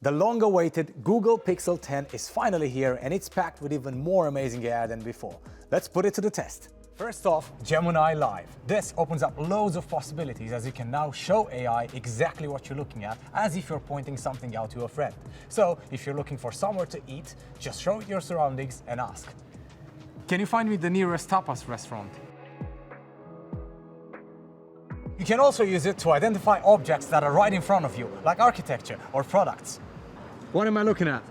The long-awaited Google Pixel 10 is finally here, and it's packed with even more amazing AI than before. Let's put it to the test. First off, Gemini Live. This opens up loads of possibilities, as you can now show AI exactly what you're looking at, as if you're pointing something out to a friend. So if you're looking for somewhere to eat, just show it your surroundings and ask, "Can you find me the nearest tapas restaurant?" You can also use it to identify objects that are right in front of you, like architecture or products. What am I looking at?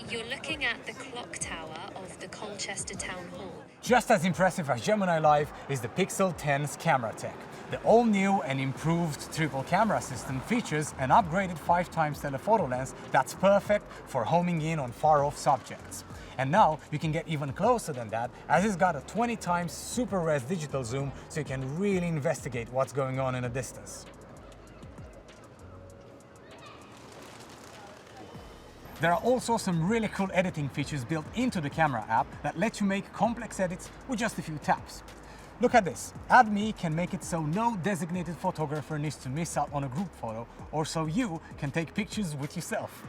You're looking at the clock tower of the Colchester Town Hall. Just as impressive as Gemini Live is the Pixel 10's camera tech. The all-new and improved triple camera system features an upgraded 5x telephoto lens that's perfect for homing in on far-off subjects. And now you can get even closer than that, as it's got a 20x super res digital zoom, so you can really investigate what's going on in a distance. There are also some really cool editing features built into the camera app that let you make complex edits with just a few taps. Look at this. Add Me can make it so no designated photographer needs to miss out on a group photo, or so you can take pictures with yourself.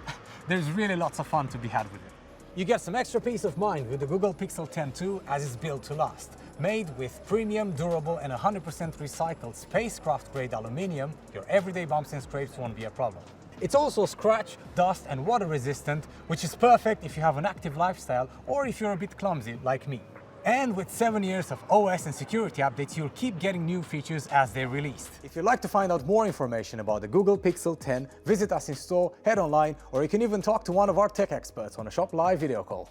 There's really lots of fun to be had with it. You get some extra peace of mind with the Google Pixel 10 too, as it's built to last. Made with premium, durable and 100% recycled spacecraft-grade aluminium, your everyday bumps and scrapes won't be a problem. It's also scratch, dust and water resistant, which is perfect if you have an active lifestyle or if you're a bit clumsy like me. And with 7 years of OS and security updates, you'll keep getting new features as they're released. If you'd like to find out more information about the Google Pixel 10, visit us in store, head online, or you can even talk to one of our tech experts on a Shop Live video call.